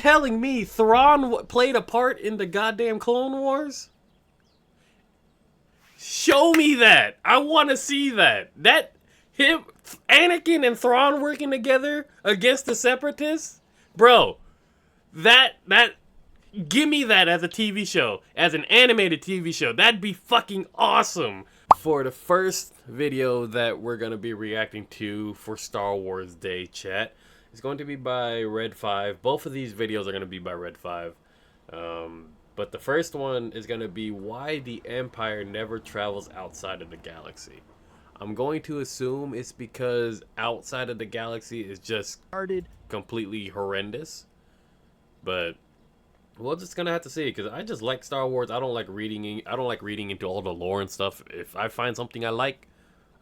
telling me Thrawn played a part in the goddamn Clone Wars? Show me that. I want to see that. Anakin and Thrawn working together against the Separatists? Bro, give me that as a TV show, as an animated TV show. That'd be fucking awesome. For the first video that we're going to be reacting to for Star Wars Day, chat, it's going to be by Red 5. Both of these videos are going to be by Red 5. But the first one is going to be why the Empire never travels outside of the galaxy. I'm going to assume it's because outside of the galaxy is just completely horrendous. But we're just gonna have to see, because I just like Star Wars. I don't like reading into all the lore and stuff. If I find something I like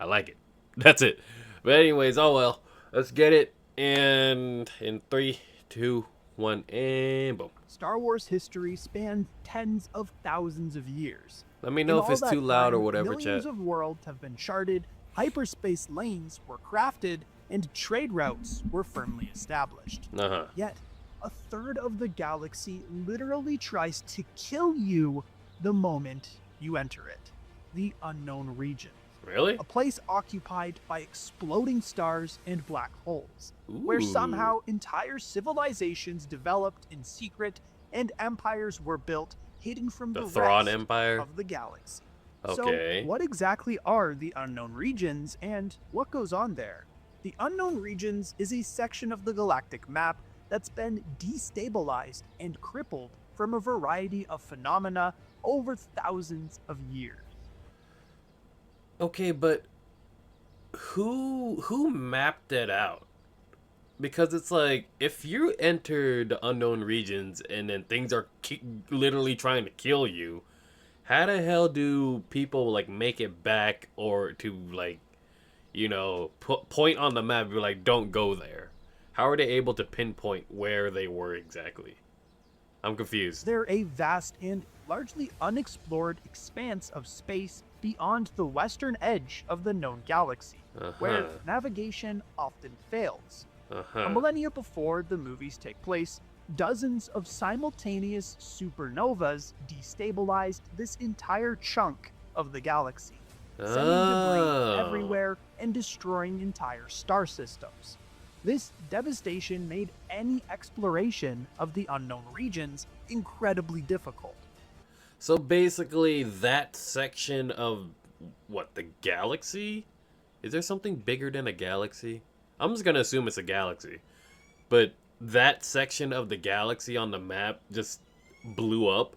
it. That's it. But anyways, oh well. Let's get it. And in 3, 2, 1, and boom. Star Wars history spans tens of thousands of years. Let me know if it's too loud or whatever, chat. Millions of worlds have been charted, hyperspace lanes were crafted, and trade routes were firmly established. Yet, a third of the galaxy literally tries to kill you the moment you enter it. The unknown region. Really? A place occupied by exploding stars and black holes, Ooh. where somehow entire civilizations developed in secret and empires were built hidden from the Thrawn rest Empire of the galaxy. Okay. So, what exactly are the unknown regions and what goes on there? The unknown regions is a section of the galactic map that's been destabilized and crippled from a variety of phenomena over thousands of years. Okay, but who mapped that out? Because it's like, if you enter the unknown regions and then things are literally trying to kill you, how the hell do people like make it back, or to like, you know, point on the map and be like, don't go there? How are they able to pinpoint where they were exactly? I'm confused. They're a vast and largely unexplored expanse of space beyond the western edge of the known galaxy, where navigation often fails. A millennia before the movies take place, dozens of simultaneous supernovas destabilized this entire chunk of the galaxy, sending debris everywhere and destroying entire star systems. This devastation made any exploration of the unknown regions incredibly difficult. So basically, that section of, what, the galaxy? Is there something bigger than a galaxy? I'm just gonna assume it's a galaxy. But that section of the galaxy on the map just blew up?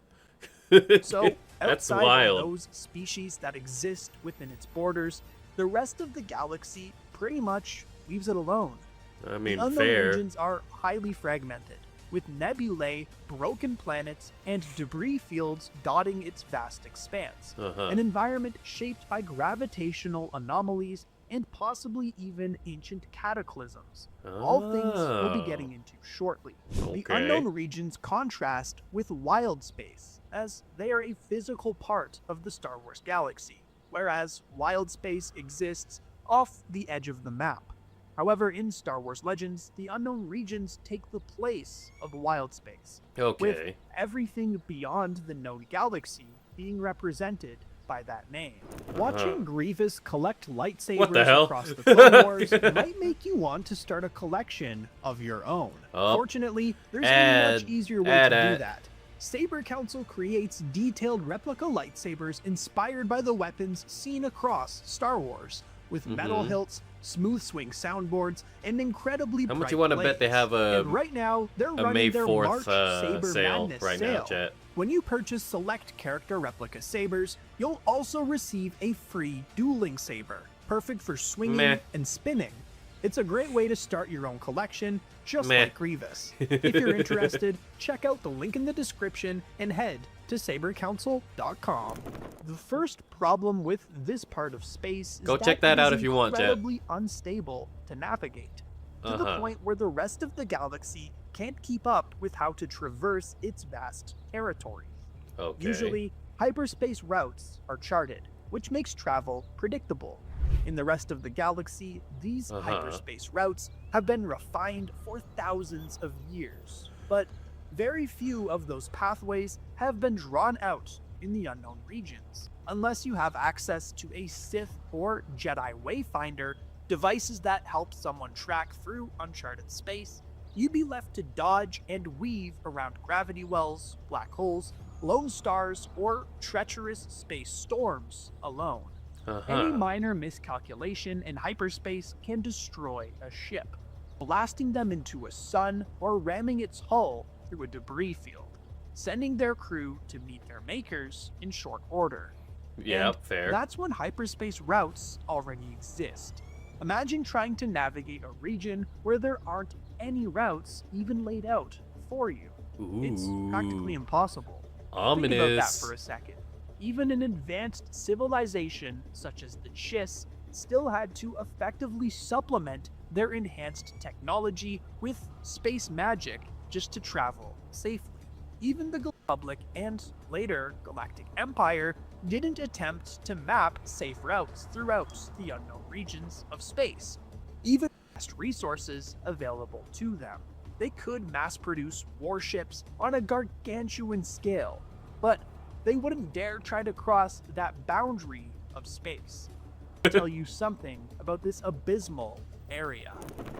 So, that's outside wild. of those species that exist within its borders, the rest of the galaxy pretty much leaves it alone. I mean, the unknown fair. regions are highly fragmented, with nebulae, broken planets, and debris fields dotting its vast expanse. An environment shaped by gravitational anomalies and possibly even ancient cataclysms. All things we'll be getting into shortly. The unknown regions contrast with wild space, as they are a physical part of the Star Wars galaxy, whereas wild space exists off the edge of the map. However, in Star Wars Legends, the unknown regions take the place of wild space, with everything beyond the known galaxy being represented by that name. Watching Grievous collect lightsabers across the Clone Wars might make you want to start a collection of your own. Fortunately, there's a much easier way to do that. Saber Council creates detailed replica lightsabers inspired by the weapons seen across Star Wars, with metal hilts, smooth swing soundboards, and incredibly bright How much you want to bet they have and right now, they're running May their 4th March Saber sale Madness right sale. now, chat? When you purchase select character replica sabers, you'll also receive a free dueling saber, perfect for swinging and spinning. It's a great way to start your own collection, just like Grievous. If you're interested, check out the link in the description and head to sabercouncil.com. The first problem with this part of space is check that out if you want, Chat. incredibly unstable to navigate, to the point where the rest of the galaxy can't keep up with how to traverse its vast territory. Usually, hyperspace routes are charted, which makes travel predictable. In the rest of the galaxy, these hyperspace routes have been refined for thousands of years. But very few of those pathways have been drawn out in the unknown regions, unless you have access to a Sith or Jedi Wayfinder, devices that help someone track through uncharted space. You'd be left to dodge and weave around gravity wells, black holes, lone stars, or treacherous space storms alone. Any minor miscalculation in hyperspace can destroy a ship, blasting them into a sun or ramming its hull through a debris field, sending their crew to meet their makers in short order. Yep, And fair. that's when hyperspace routes already exist. Imagine trying to navigate a region where there aren't any routes even laid out for you. It's practically impossible. Ominous. Think about that for a second. Even an advanced civilization such as the Chiss still had to effectively supplement their enhanced technology with space magic just to travel safely. Even the Republic and later Galactic Empire didn't attempt to map safe routes throughout the unknown regions of space, even vast resources available to them. They could mass produce warships on a gargantuan scale, but they wouldn't dare try to cross that boundary of space. I'll tell you something about this abysmal area.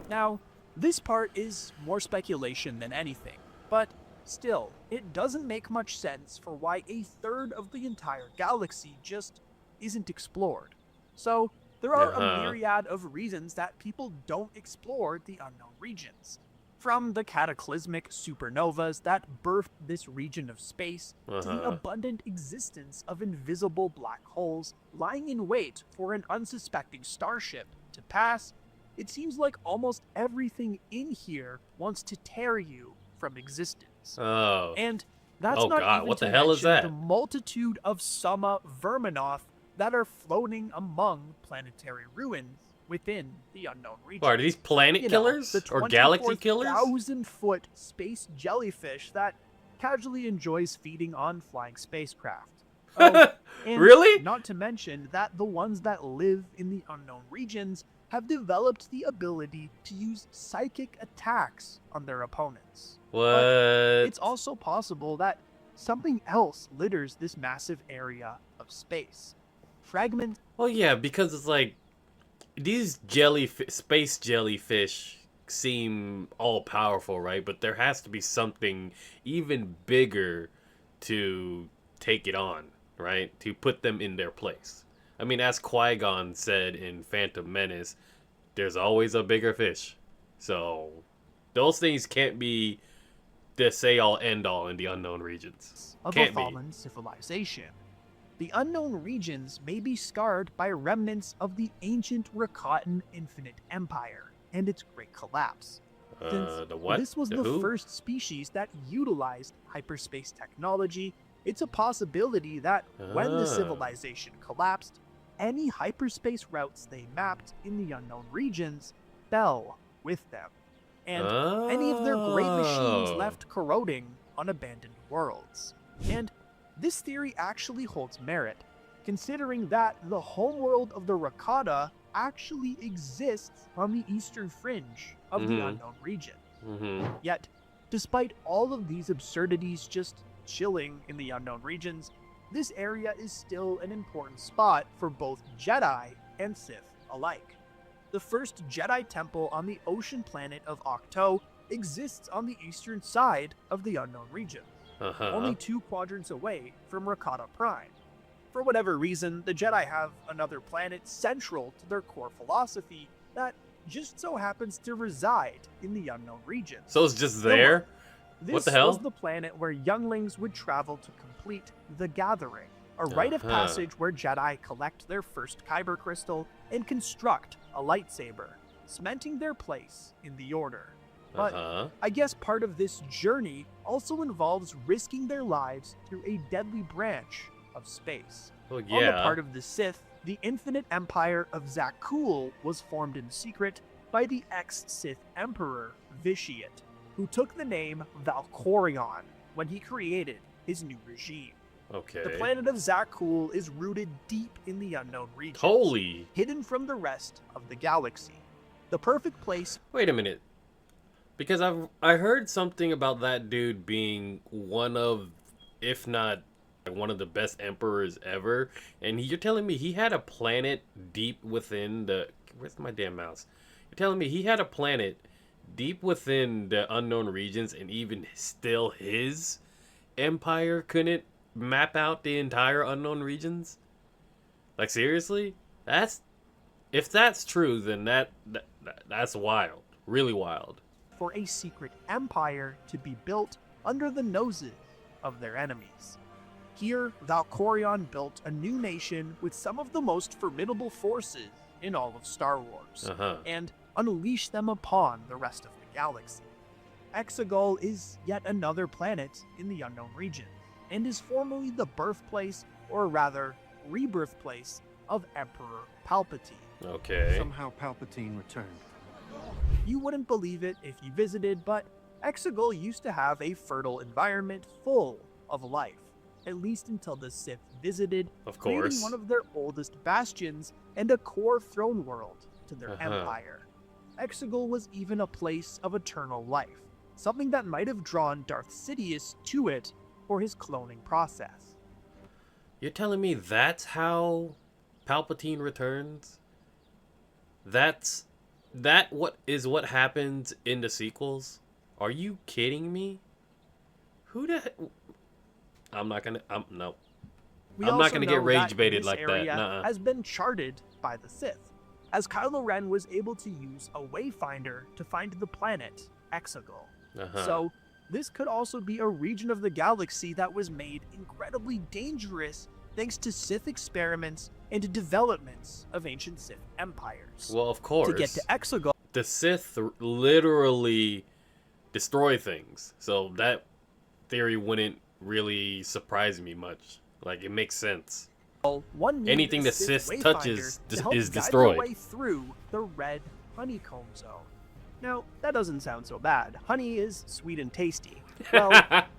Now, this part is more speculation than anything, but still, it doesn't make much sense for why a third of the entire galaxy just isn't explored. So, there are a myriad of reasons that people don't explore the unknown regions. From the cataclysmic supernovas that birthed this region of space, to the abundant existence of invisible black holes lying in wait for an unsuspecting starship to pass, it seems like almost everything in here wants to tear you from existence. And that's not even what to the hell is mention that? the multitude of Summa Verminoth that are floating among planetary ruins within the unknown region. What, are these planet killers or galaxy killers? 24,000-foot space jellyfish that casually enjoys feeding on flying spacecraft. Oh, and really? Not to mention that the ones that live in the unknown regions have developed the ability to use psychic attacks on their opponents. What? But it's also possible that something else litters this massive area of space. Fragments. Well, yeah, because it's like these space jellyfish seem all powerful, right? But there has to be something even bigger to take it on, right? To put them in their place. I mean, as Qui-Gon said in Phantom Menace, there's always a bigger fish. So those things can't be the say-all, end-all in the unknown regions. Of Can't a fallen civilization. The unknown regions may be scarred by remnants of the ancient Rakatan Infinite Empire and its great collapse. Since The what? this was the who? first species that utilized hyperspace technology, it's a possibility that when the civilization collapsed, any hyperspace routes they mapped in the unknown regions fell with them, and any of their great machines left corroding on abandoned worlds. And this theory actually holds merit, considering that the homeworld of the Rakata actually exists on the eastern fringe of the unknown region. Yet, despite all of these absurdities just chilling in the unknown regions, this area is still an important spot for both Jedi and Sith alike. The first Jedi temple on the ocean planet of Ahch-To exists on the eastern side of the unknown region, only 2 quadrants away from Rakata Prime. For whatever reason, the Jedi have another planet central to their core philosophy that just so happens to reside in the unknown region. So it's just there? What the hell? This was the planet where younglings would travel to complete the Gathering, a rite of passage where Jedi collect their first Kyber crystal and construct a lightsaber, cementing their place in the Order. But I guess part of this journey also involves risking their lives through a deadly branch of space. Well, yeah. On the part of the Sith, the Infinite Empire of Zakul was formed in secret by the ex-Sith Emperor Vitiate, who took the name Valkorion when he created his new regime. Okay. The planet of Zakul is rooted deep in the unknown regions, Holy. hidden from the rest of the galaxy. The perfect place. Wait a minute. Because I heard something about that dude being one of, if not one of the best emperors ever, and you're telling me he had a planet deep within the, where's my damn mouse? You're telling me he had a planet deep within the unknown regions, and even still his empire couldn't map out the entire unknown regions? Like, seriously? That's, if that's true, then that's wild. Really wild. For a secret empire to be built under the noses of their enemies. Here, Valkorion built a new nation with some of the most formidable forces in all of Star Wars, and unleashed them upon the rest of the galaxy. Exegol is yet another planet in the unknown region, and is formerly the birthplace, or rather, rebirth place, of Emperor Palpatine. Okay. Somehow Palpatine returned. You wouldn't believe it if you visited, but Exegol used to have a fertile environment full of life, at least until the Sith visited, Of creating course. one of their oldest bastions and a core throne world to their empire. Exegol was even a place of eternal life, something that might have drawn Darth Sidious to it for his cloning process. You're telling me that's how Palpatine returns? What happens in the sequels? Are you kidding me? Who the I'm not gonna no. We I'm not also gonna know get rage that baited this like that. area Nuh-uh. has been charted by the Sith, as Kylo Ren was able to use a wayfinder to find the planet Exegol. So this could also be a region of the galaxy that was made incredibly dangerous thanks to Sith experiments and developments of ancient Sith empires. Well, of course. To get to Exegol, The Sith literally destroy things, so that theory wouldn't really surprise me much. Like, it makes sense. one needs Anything a the Sith Sith wayfinder touches to help is guide their destroyed. way through the red honeycomb zone. Now, that doesn't sound so bad. Honey is sweet and tasty. Well,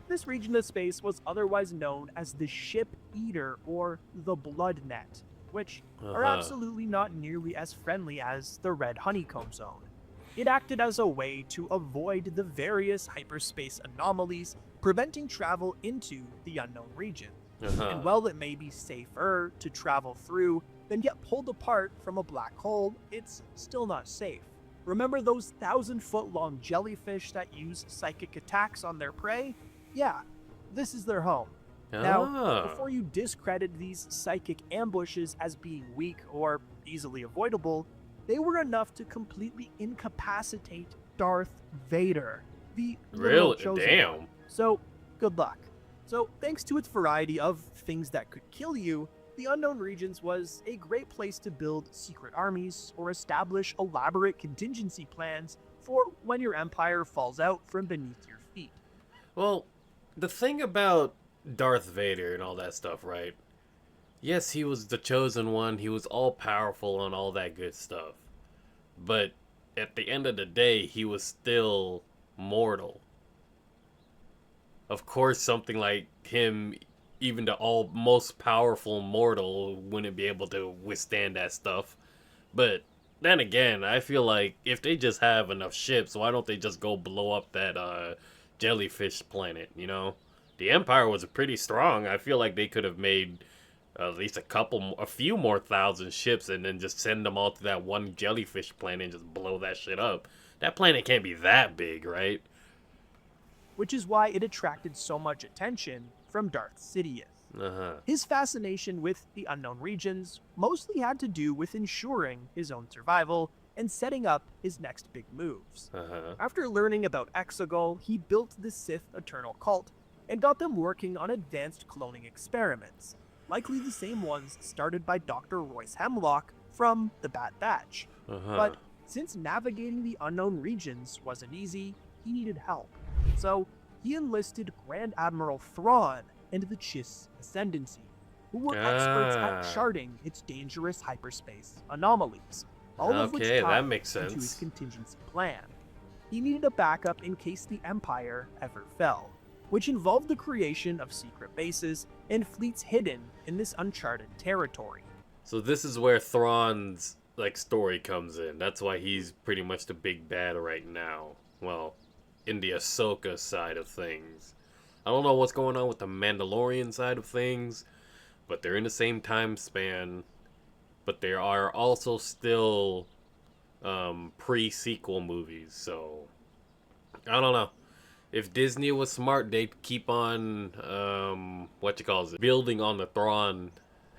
this region of space was otherwise known as the Ship Eater or the Blood Net, which are absolutely not nearly as friendly as the red honeycomb zone. It acted as a way to avoid the various hyperspace anomalies, preventing travel into the unknown region. And while it may be safer to travel through than get pulled apart from a black hole, it's still not safe. Remember those 1,000-foot-long jellyfish that use psychic attacks on their prey? Yeah, this is their home. Now, before you discredit these psychic ambushes as being weak or easily avoidable, they were enough to completely incapacitate Darth Vader, the literal chosen Damn. one. So, good luck. So, thanks to its variety of things that could kill you, the Unknown Regions was a great place to build secret armies or establish elaborate contingency plans for when your empire falls out from beneath your feet. Well, the thing about Darth Vader and all that stuff, right? Yes, he was the chosen one. He was all powerful and all that good stuff. But at the end of the day, he was still mortal. Of course, something like him, even the most powerful mortal, wouldn't be able to withstand that stuff. But then again, I feel like if they just have enough ships, why don't they just go blow up that jellyfish planet, you know? The Empire was pretty strong. I feel like they could have made at least a few more thousand ships and then just send them all to that one jellyfish planet and just blow that shit up. That planet can't be that big, right? Which is why it attracted so much attention from Darth Sidious. His fascination with the Unknown Regions mostly had to do with ensuring his own survival and setting up his next big moves. After learning about Exegol, he built the Sith Eternal Cult and got them working on advanced cloning experiments, likely the same ones started by Dr. Royce Hemlock from the Bad Batch. But since navigating the Unknown Regions wasn't easy, he needed help. So he enlisted Grand Admiral Thrawn and the Chiss Ascendancy, who were experts at charting its dangerous hyperspace anomalies, all of which that tied makes into his sense. contingency plan. He needed a backup in case the Empire ever fell, which involved the creation of secret bases and fleets hidden in this uncharted territory. So this is where Thrawn's story comes in. That's why he's pretty much the big bad right now. Well, in the Ahsoka side of things. I don't know what's going on with the Mandalorian side of things, but they're in the same time span. But they are also still pre-sequel movies, so I don't know. If Disney was smart, they'd keep on building on the Thrawn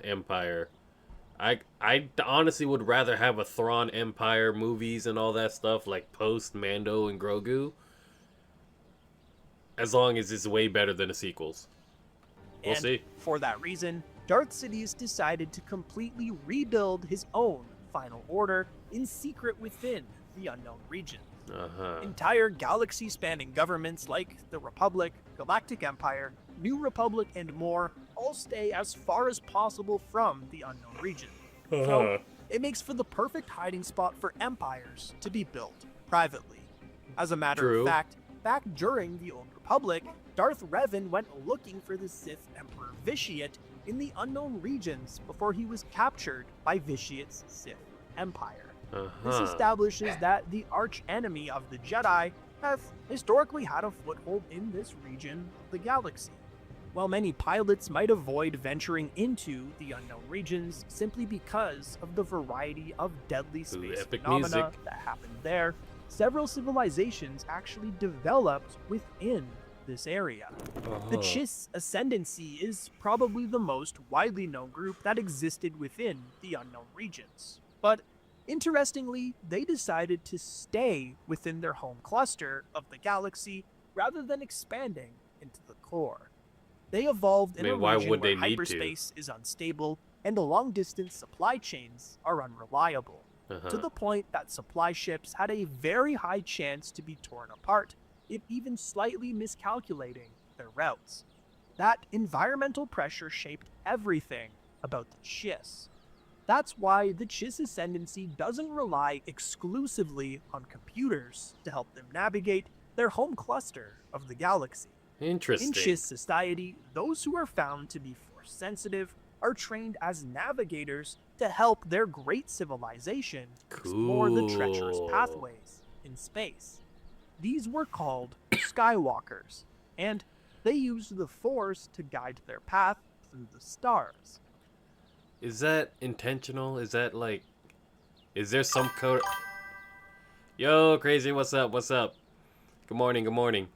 Empire. I honestly would rather have a Thrawn Empire movies and all that stuff like post Mando and Grogu, as long as it's way better than the sequels. We'll And see. for that reason, Darth Sidious decided to completely rebuild his own final order in secret within the unknown region. Entire galaxy-spanning governments like the Republic, Galactic Empire, New Republic, and more all stay as far as possible from the unknown region. So, it makes for the perfect hiding spot for empires to be built privately. As a matter True. of fact, back during the Old Republic, Darth Revan went looking for the Sith Emperor Vitiate in the unknown regions before he was captured by Vitiate's Sith Empire. This establishes that the arch-enemy of the Jedi have historically had a foothold in this region of the galaxy. While many pilots might avoid venturing into the unknown regions simply because of the variety of deadly space phenomena that happened there, several civilizations actually developed within this area. The Chiss Ascendancy is probably the most widely known group that existed within the unknown regions. But interestingly, they decided to stay within their home cluster of the galaxy rather than expanding into the core. They evolved in a region where hyperspace is unstable and the long-distance supply chains are unreliable, to the point that supply ships had a very high chance to be torn apart if even slightly miscalculating their routes. That environmental pressure shaped everything about the Chiss. That's why the Chiss Ascendancy doesn't rely exclusively on computers to help them navigate their home cluster of the galaxy. Interesting. In Chiss society, those who are found to be force sensitive are trained as navigators to help their great civilization explore the treacherous pathways in space. These were called Skywalkers, and they used the Force to guide their path through the stars. Is that intentional? Is that like... Is there some code... Yo, Crazy, what's up? What's up? Good morning, good morning.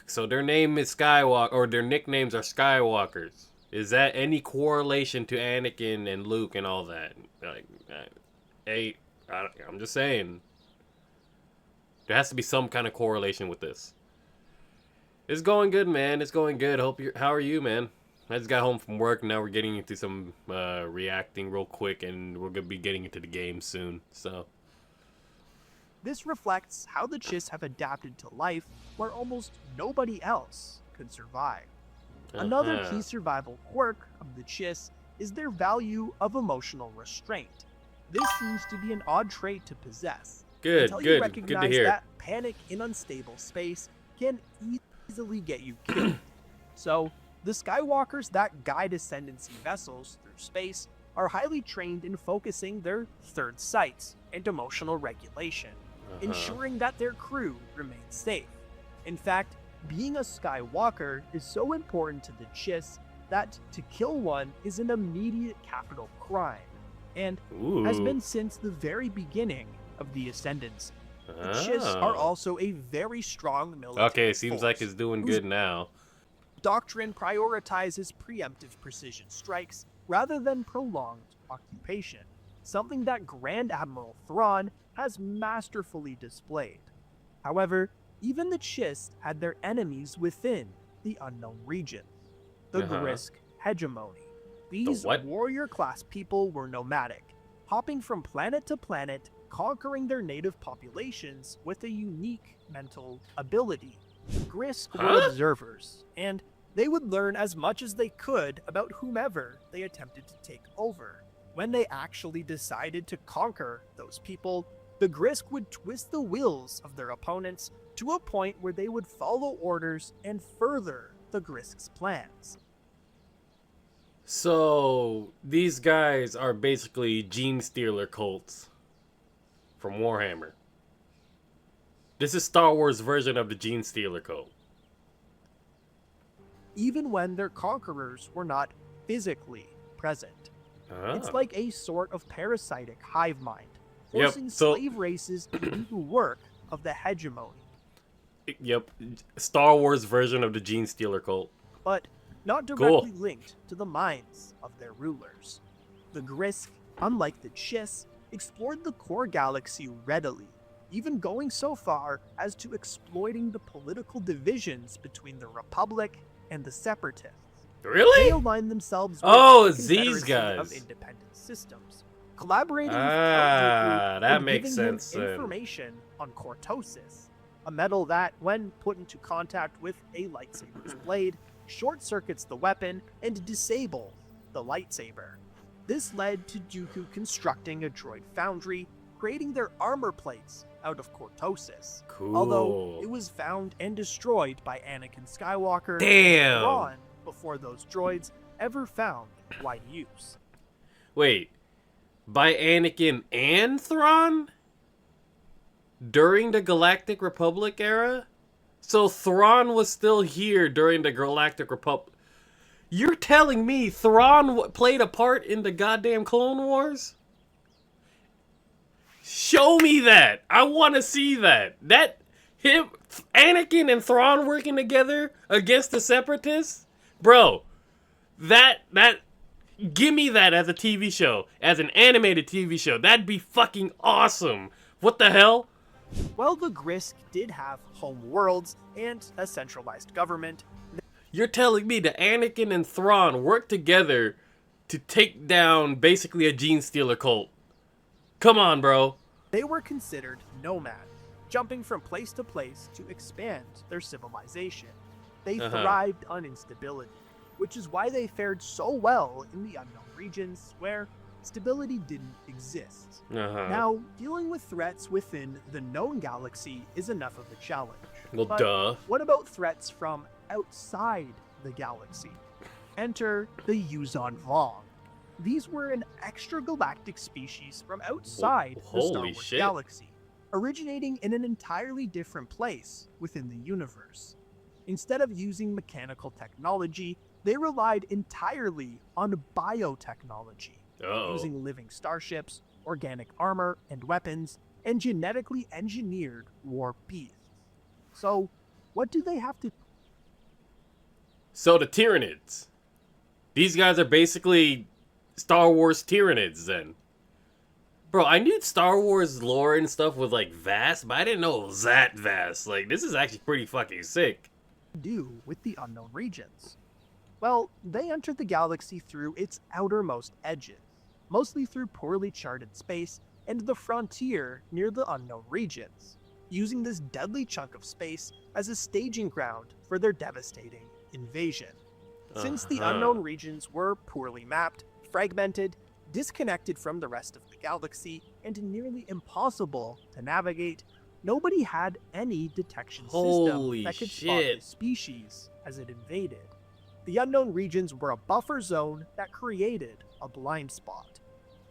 So their name is Skywalker, or their nicknames are Skywalkers. Is that any correlation to Anakin and Luke and all that? Like, hey, I'm just saying. There has to be some kind of correlation with this. It's going good, man. It's going good. How are you, man? I just got home from work. Now we're getting into some reacting real quick, and we're gonna be getting into the game soon. So. This reflects how the Chiss have adapted to life where almost nobody else could survive. Another key survival quirk of the Chiss is their value of emotional restraint. This seems to be an odd trait to possess. Until you recognize that panic in unstable space can easily get you killed. So, the Skywalkers that guide Ascendancy vessels through space are highly trained in focusing their third sight and emotional regulation, ensuring that their crew remains safe. In fact, being a Skywalker is so important to the Chiss that to kill one is an immediate capital crime, and has been since the very beginning of the Ascendancy. The Chiss are also a very strong military seems like it's doing good now. Doctrine prioritizes preemptive precision strikes rather than prolonged occupation, something that Grand Admiral Thrawn has masterfully displayed. However, even the Chiss had their enemies within the unknown region. The Grisk hegemony. These warrior-class people were nomadic, hopping from planet to planet, conquering their native populations with a unique mental ability. Grisk were observers, and they would learn as much as they could about whomever they attempted to take over. When they actually decided to conquer those people, the Grisk would twist the wills of their opponents to a point where they would follow orders and further the Grisk's plans. So, these guys are basically gene stealer cults from Warhammer. This is Star Wars version of the Gene Stealer cult. Even when their conquerors were not physically present. It's like a sort of parasitic hive mind, forcing slave races to do the work of the hegemony. Yep, Star Wars version of the Gene Stealer cult. But not directly linked to the minds of their rulers. The Grisk, unlike the Chiss, explored the core galaxy readily, even going so far as to exploiting the political divisions between the Republic and the Separatists. Really? They aligned themselves with it's these guys of independent systems, collaborating with that and makes giving sense. him information on cortosis, a metal that, when put into contact with a lightsaber's blade, short circuits the weapon and disables the lightsaber. This led to Dooku constructing a droid foundry, creating their armor plates out of cortosis. Cool. Although it was found and destroyed by Anakin Skywalker Damn. and Thrawn before those droids ever found wide use. Wait, by Anakin and Thrawn? During the Galactic Republic era? So Thrawn was still here during the Galactic Republic. You're telling me Thrawn played a part in the goddamn Clone Wars? Show me that. I want to see that. Anakin and Thrawn working together against the Separatists? Bro, give me that as a TV show, as an animated TV show. That'd be fucking awesome. What the hell? Well, the Grisk did have home worlds and a centralized government. You're telling me that Anakin and Thrawn worked together to take down basically a Gene Stealer cult? Come on, bro. They were considered nomads, jumping from place to place to expand their civilization. They thrived on instability, which is why they fared so well in the unknown regions where stability didn't exist. Now, dealing with threats within the known galaxy is enough of a challenge. Well, but duh. what about threats from outside the galaxy? Enter the Yuuzhan Vong. These were an extragalactic species from outside the Star Wars galaxy, originating in an entirely different place within the universe. Instead of using mechanical technology, they relied entirely on biotechnology, using living starships, organic armor and weapons, and genetically engineered war beasts. So, what do they have to... So the Tyranids. These guys are basically Star Wars Tyranids then. Bro, I knew Star Wars lore and stuff was like vast, but I didn't know it was that vast. Like, this is actually pretty fucking sick. Do with the unknown regions? Well, they entered the galaxy through its outermost edges, mostly through poorly charted space and the frontier near the unknown regions, using this deadly chunk of space as a staging ground for their devastating invasion. Since the unknown regions were poorly mapped, fragmented, disconnected from the rest of the galaxy, and nearly impossible to navigate, nobody had any detection system that could spot the species as it invaded. The unknown regions were a buffer zone that created a blind spot.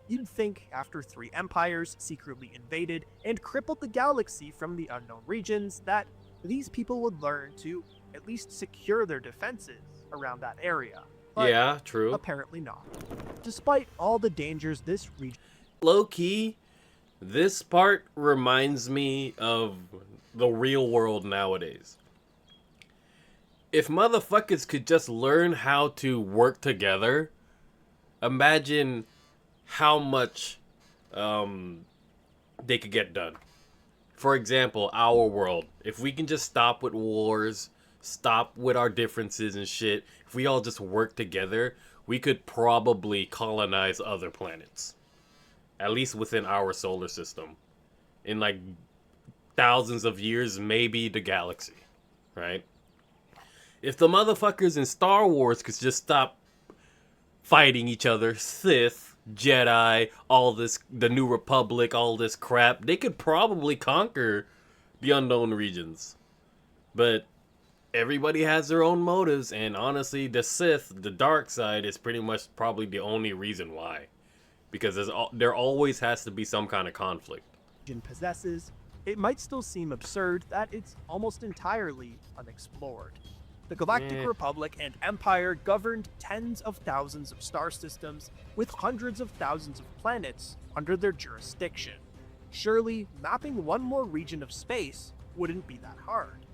You'd think after 3 empires secretly invaded and crippled the galaxy from the unknown regions that these people would learn to at least secure their defenses around that area. But yeah, true. Apparently not. Despite all the dangers this region... Low-key, this part reminds me of the real world nowadays. If motherfuckers could just learn how to work together, imagine how much they could get done. For example, our world. If we can just stop with wars, stop with our differences and shit, if we all just work together, we could probably colonize other planets. At least within our solar system. In like thousands of years, maybe the galaxy. Right? If the motherfuckers in Star Wars could just stop fighting each other, Sith, Jedi, all this, the New Republic, all this crap, they could probably conquer the unknown regions. But everybody has their own motives, and honestly, the Sith, the dark side, is pretty much probably the only reason why. Because there always has to be some kind of conflict. Possesses it might still seem absurd that it's almost entirely unexplored. The Galactic Republic and Empire governed tens of thousands of star systems with hundreds of thousands of planets under their jurisdiction. Surely, mapping one more region of space wouldn't be that hard.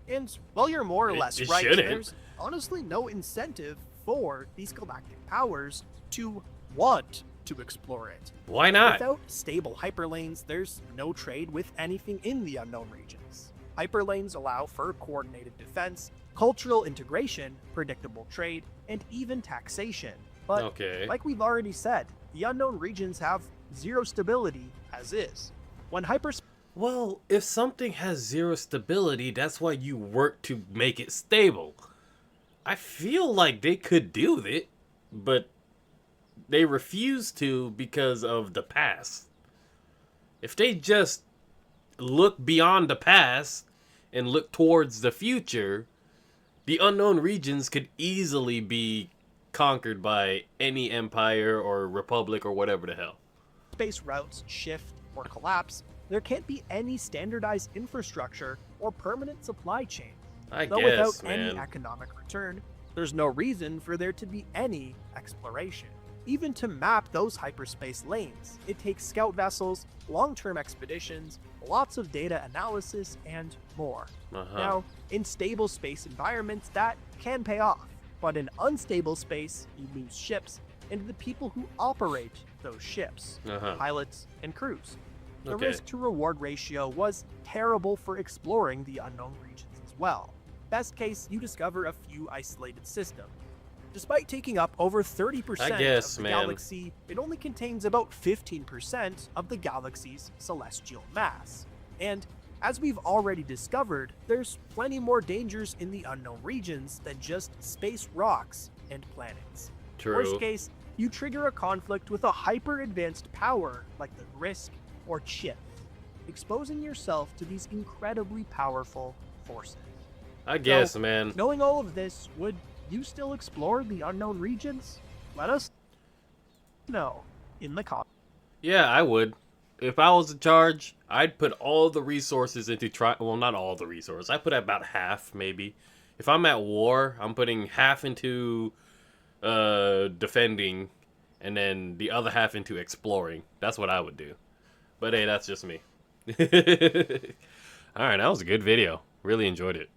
And while you're more or less right, there's honestly no incentive for these galactic powers to want to explore it. Why not? Without stable hyperlanes, there's no trade with anything in the unknown regions. Hyperlanes allow for coordinated defense, cultural integration, predictable trade, and even taxation. But like we've already said, the unknown regions have zero stability as is. When Well, if something has zero stability, that's why you work to make it stable. I feel like they could do it, but they refuse to because of the past. If they just look beyond the past and look towards the future, the unknown regions could easily be conquered by any empire or republic or whatever the hell. Space routes shift or collapse, there can't be any standardized infrastructure or permanent supply chain. Without any economic return, there's no reason for there to be any exploration. Even to map those hyperspace lanes, it takes scout vessels, long-term expeditions, lots of data analysis, and more. Now, in stable space environments, that can pay off, but in unstable space, you lose ships and the people who operate those ships, pilots and crews. The risk-to-reward ratio was terrible for exploring the unknown regions as well. Best case, you discover a few isolated systems. Despite taking up over 30% of the galaxy, it only contains about 15% of the galaxy's celestial mass. And as we've already discovered, there's plenty more dangers in the unknown regions than just space rocks and planets. Worst case, you trigger a conflict with a hyper-advanced power like the Risk or Chip, exposing yourself to these incredibly powerful forces. I guess, man. Knowing all of this, would you still explore the unknown regions? Let us know in the comments. Yeah, I would. If I was in charge, I'd put all the resources into well, not all the resources. I put about half, maybe. If I'm at war, I'm putting half into defending, and then the other half into exploring. That's what I would do. But hey, that's just me. Alright, that was a good video. Really enjoyed it.